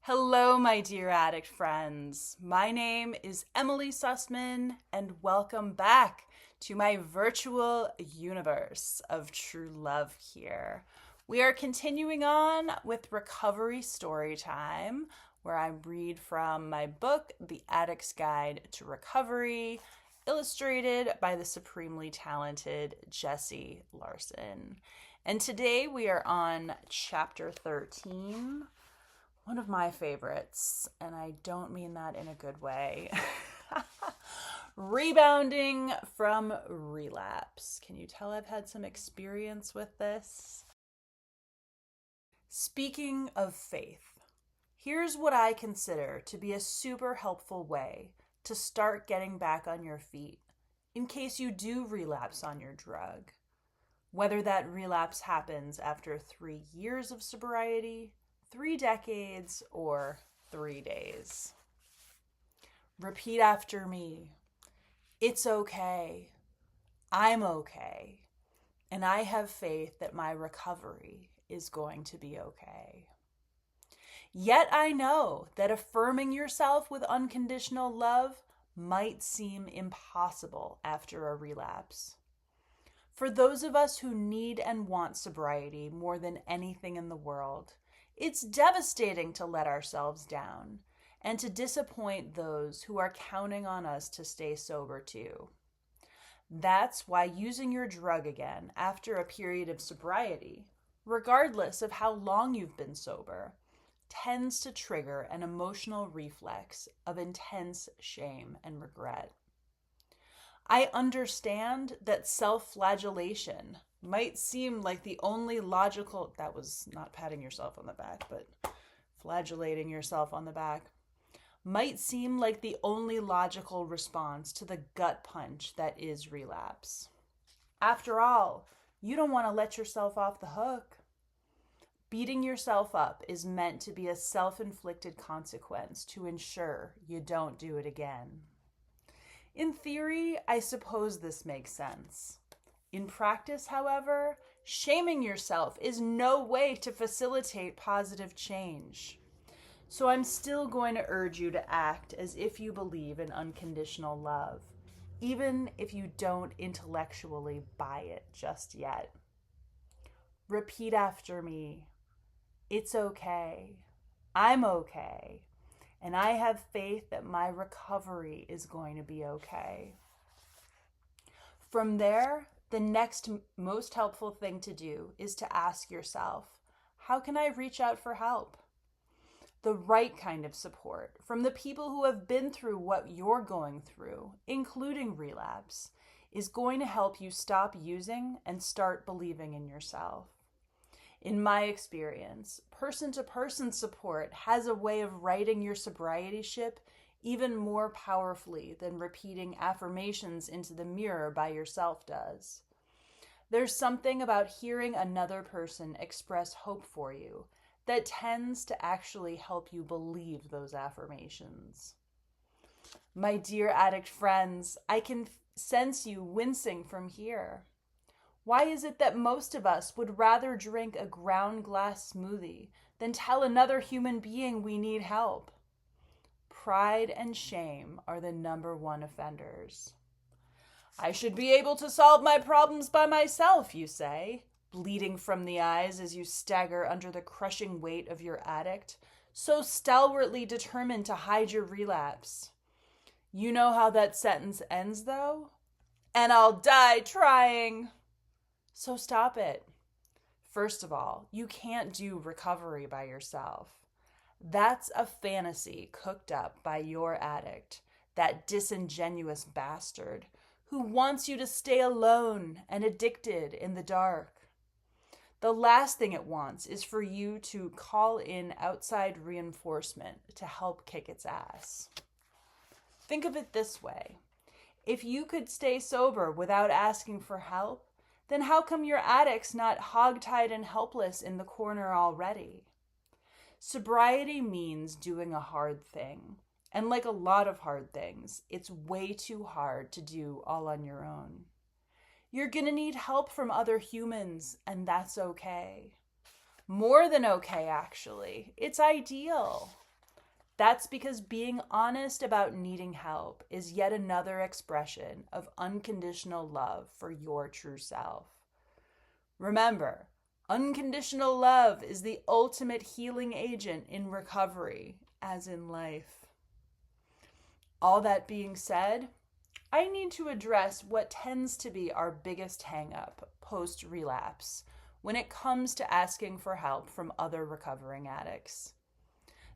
Hello, my dear addict friends. My name is Emily Sussman, and welcome back to my virtual universe of true love here. We are continuing on with Recovery Story Time, where I read from my book, The Addict's Guide to Recovery, illustrated by the supremely talented Jessie Larson. And today we are on chapter 13. One of my favorites, and I don't mean that in a good way. Rebounding from relapse. Can you tell I've had some experience with this? Speaking of faith, here's what I consider to be a super helpful way to start getting back on your feet in case you do relapse on your drug. Whether that relapse happens after 3 years of sobriety, 3 decades, or 3 days. Repeat after me. It's okay. I'm okay. And I have faith that my recovery is going to be okay. Yet I know that affirming yourself with unconditional love might seem impossible after a relapse. For those of us who need and want sobriety more than anything in the world, it's devastating to let ourselves down and to disappoint those who are counting on us to stay sober too. That's why using your drug again after a period of sobriety, regardless of how long you've been sober, tends to trigger an emotional reflex of intense shame and regret. I understand that self-flagellation might seem like the only logical, that was not patting yourself on the back, but flagellating yourself on the back, might seem like the only logical response to the gut punch that is relapse. After all, you don't want to let yourself off the hook. Beating yourself up is meant to be a self-inflicted consequence to ensure you don't do it again. In theory, I suppose this makes sense. In practice, however, shaming yourself is no way to facilitate positive change. So I'm still going to urge you to act as if you believe in unconditional love, even if you don't intellectually buy it just yet. Repeat after me. It's okay. I'm okay. And I have faith that my recovery is going to be okay. From there, the next most helpful thing to do is to ask yourself, how can I reach out for help? The right kind of support from the people who have been through what you're going through, including relapse, is going to help you stop using and start believing in yourself. In my experience, person-to-person support has a way of writing your sobriety ship even more powerfully than repeating affirmations into the mirror by yourself does. There's something about hearing another person express hope for you that tends to actually help you believe those affirmations. My dear addict friends, I can sense you wincing from here. Why is it that most of us would rather drink a ground glass smoothie than tell another human being we need help? Pride and shame are the number one offenders. I should be able to solve my problems by myself, you say, bleeding from the eyes as you stagger under the crushing weight of your addict, so stalwartly determined to hide your relapse. You know how that sentence ends, though? And I'll die trying. So stop it. First of all, you can't do recovery by yourself. That's a fantasy cooked up by your addict, that disingenuous bastard who wants you to stay alone and addicted in the dark. The last thing it wants is for you to call in outside reinforcement to help kick its ass. Think of it this way. If you could stay sober without asking for help, then how come your addict's not hogtied and helpless in the corner already? Sobriety means doing a hard thing. And like a lot of hard things, it's way too hard to do all on your own. You're gonna need help from other humans, and that's okay. More than okay, actually. It's ideal. That's because being honest about needing help is yet another expression of unconditional love for your true self. Remember, unconditional love is the ultimate healing agent in recovery, as in life. All that being said, I need to address what tends to be our biggest hang-up post-relapse when it comes to asking for help from other recovering addicts.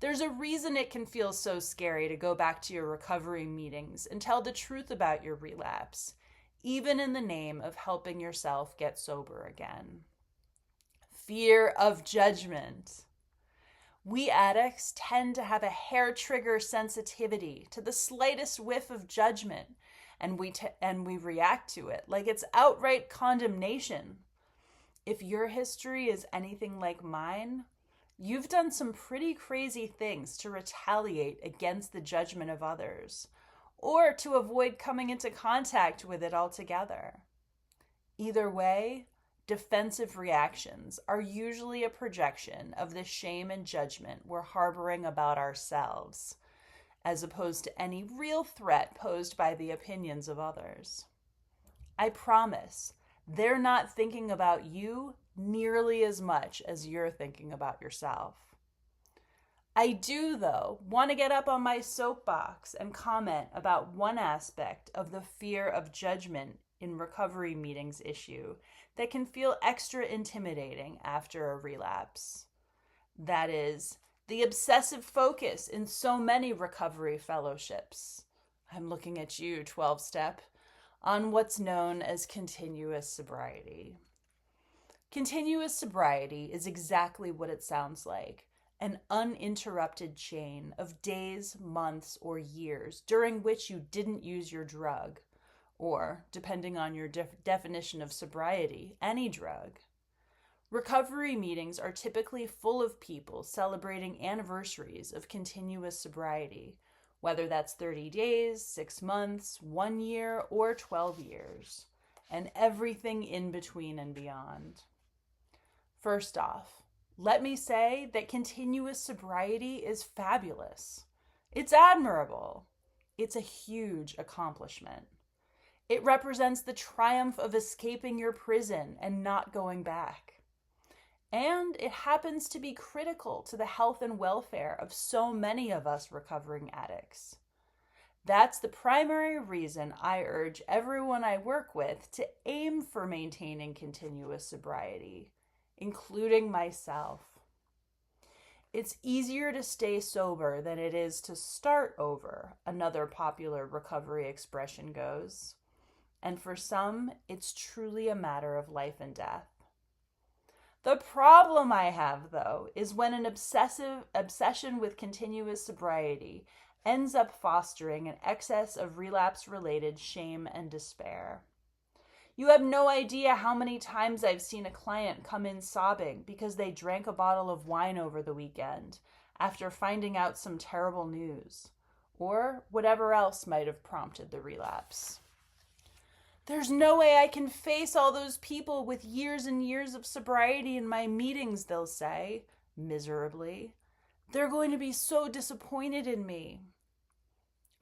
There's a reason it can feel so scary to go back to your recovery meetings and tell the truth about your relapse, even in the name of helping yourself get sober again. Fear of judgment. We addicts tend to have a hair trigger sensitivity to the slightest whiff of judgment, and we react to it like it's outright condemnation. If your history is anything like mine, you've done some pretty crazy things to retaliate against the judgment of others, or to avoid coming into contact with it altogether. Either way, defensive reactions are usually a projection of the shame and judgment we're harboring about ourselves, as opposed to any real threat posed by the opinions of others. I promise, they're not thinking about you nearly as much as you're thinking about yourself. I do, though, want to get up on my soapbox and comment about one aspect of the fear of judgment in recovery meetings issue that can feel extra intimidating after a relapse. That is, the obsessive focus in so many recovery fellowships. I'm looking at you, 12-step, on what's known as continuous sobriety. Continuous sobriety is exactly what it sounds like, an uninterrupted chain of days, months, or years during which you didn't use your drug, or, depending on your definition of sobriety, any drug. Recovery meetings are typically full of people celebrating anniversaries of continuous sobriety, whether that's 30 days, 6 months, 1 year, or 12 years, and everything in between and beyond. First off, let me say that continuous sobriety is fabulous. It's admirable. It's a huge accomplishment. It represents the triumph of escaping your prison and not going back. And it happens to be critical to the health and welfare of so many of us recovering addicts. That's the primary reason I urge everyone I work with to aim for maintaining continuous sobriety, including myself. It's easier to stay sober than it is to start over, another popular recovery expression goes. And for some, it's truly a matter of life and death. The problem I have, though, is when an obsession with continuous sobriety ends up fostering an excess of relapse-related shame and despair. You have no idea how many times I've seen a client come in sobbing because they drank a bottle of wine over the weekend after finding out some terrible news, or whatever else might have prompted the relapse. There's no way I can face all those people with years and years of sobriety in my meetings, they'll say, miserably. They're going to be so disappointed in me.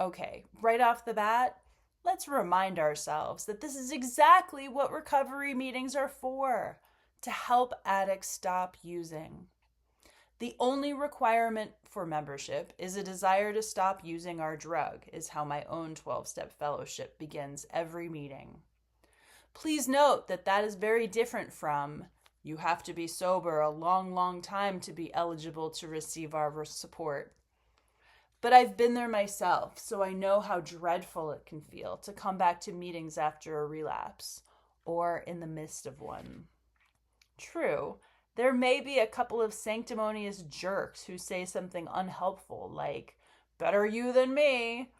Okay, right off the bat, let's remind ourselves that this is exactly what recovery meetings are for, to help addicts stop using. The only requirement for membership is a desire to stop using our drug, is how my own 12-step fellowship begins every meeting. Please note that that is very different from, you have to be sober a long, long time to be eligible to receive our support. But I've been there myself, so I know how dreadful it can feel to come back to meetings after a relapse, or in the midst of one. True, there may be a couple of sanctimonious jerks who say something unhelpful like, better you than me.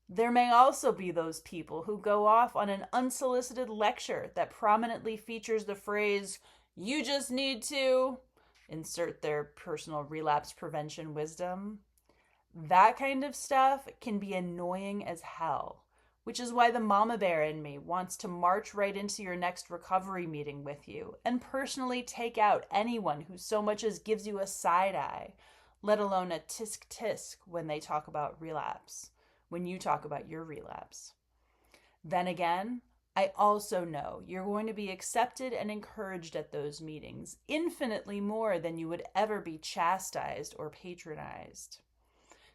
There may also be those people who go off on an unsolicited lecture that prominently features the phrase, you just need to, insert their personal relapse prevention wisdom. That kind of stuff can be annoying as hell, which is why the mama bear in me wants to march right into your next recovery meeting with you and personally take out anyone who so much as gives you a side eye, let alone a tisk tisk when they talk about relapse, when you talk about your relapse. Then again, I also know you're going to be accepted and encouraged at those meetings infinitely more than you would ever be chastised or patronized.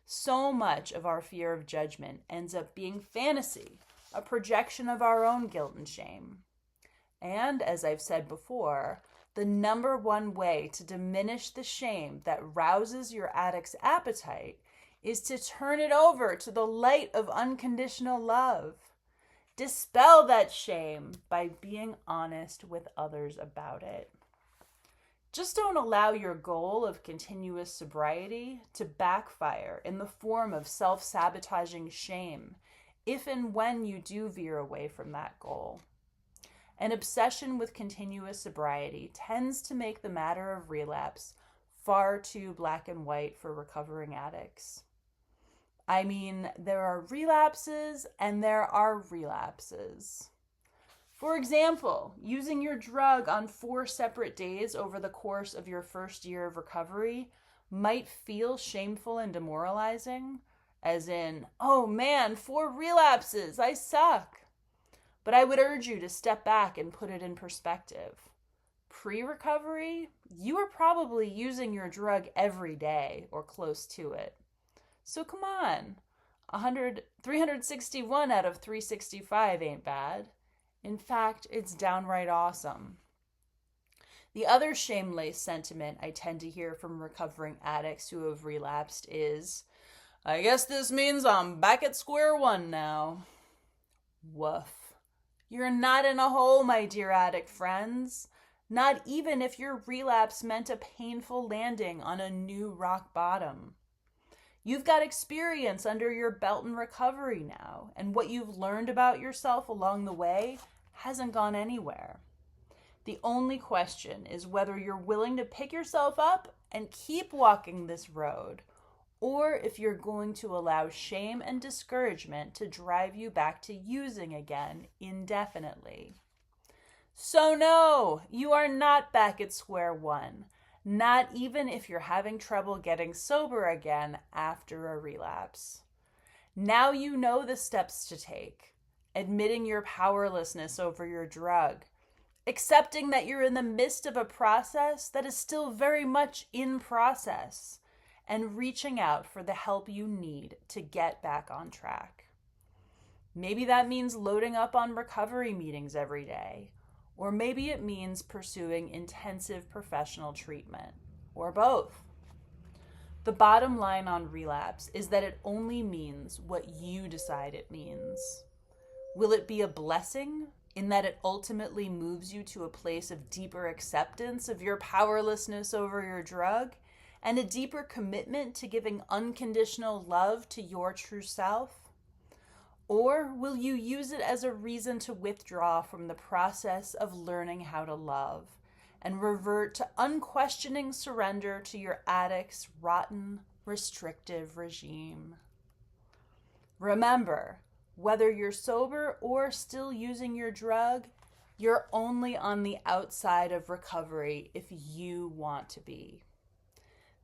So much of our fear of judgment ends up being fantasy, a projection of our own guilt and shame. And as I've said before, the number one way to diminish the shame that rouses your addict's appetite is to turn it over to the light of unconditional love. Dispel that shame by being honest with others about it. Just don't allow your goal of continuous sobriety to backfire in the form of self-sabotaging shame if and when you do veer away from that goal. An obsession with continuous sobriety tends to make the matter of relapse far too black and white for recovering addicts. I mean, there are relapses and there are relapses. For example, using your drug on 4 separate days over the course of your first year of recovery might feel shameful and demoralizing, as in, oh man, 4 relapses, I suck. But I would urge you to step back and put it in perspective. Pre-recovery, you are probably using your drug every day or close to it. So come on, 361 out of 365 ain't bad. In fact, it's downright awesome. The other shame-laced sentiment I tend to hear from recovering addicts who have relapsed is, I guess this means I'm back at square one now. Woof. You're not in a hole, my dear addict friends. Not even if your relapse meant a painful landing on a new rock bottom. You've got experience under your belt in recovery now, and what you've learned about yourself along the way hasn't gone anywhere. The only question is whether you're willing to pick yourself up and keep walking this road, or if you're going to allow shame and discouragement to drive you back to using again indefinitely. So no, you are not back at square one. Not even if you're having trouble getting sober again after a relapse. Now you know the steps to take. Admitting your powerlessness over your drug. Accepting that you're in the midst of a process that is still very much in process. And reaching out for the help you need to get back on track. Maybe that means loading up on recovery meetings every day. Or maybe it means pursuing intensive professional treatment, or both. The bottom line on relapse is that it only means what you decide it means. Will it be a blessing in that it ultimately moves you to a place of deeper acceptance of your powerlessness over your drug and a deeper commitment to giving unconditional love to your true self? Or will you use it as a reason to withdraw from the process of learning how to love and revert to unquestioning surrender to your addict's rotten, restrictive regime? Remember, whether you're sober or still using your drug, you're only on the outside of recovery if you want to be.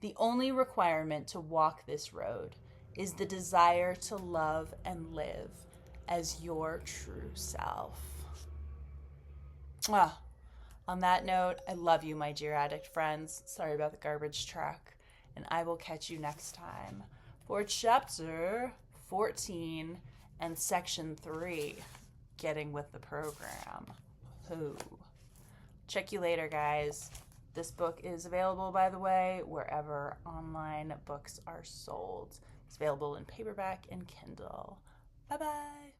The only requirement to walk this road is the desire to love and live as your true self. On that note, I love you, my dear addict friends. Sorry about the garbage truck. And I will catch you next time for chapter 14 and section 3, Getting with the Program. Who? Check you later, guys. This book is available, by the way, wherever online books are sold. It's available in paperback and Kindle. Bye-bye.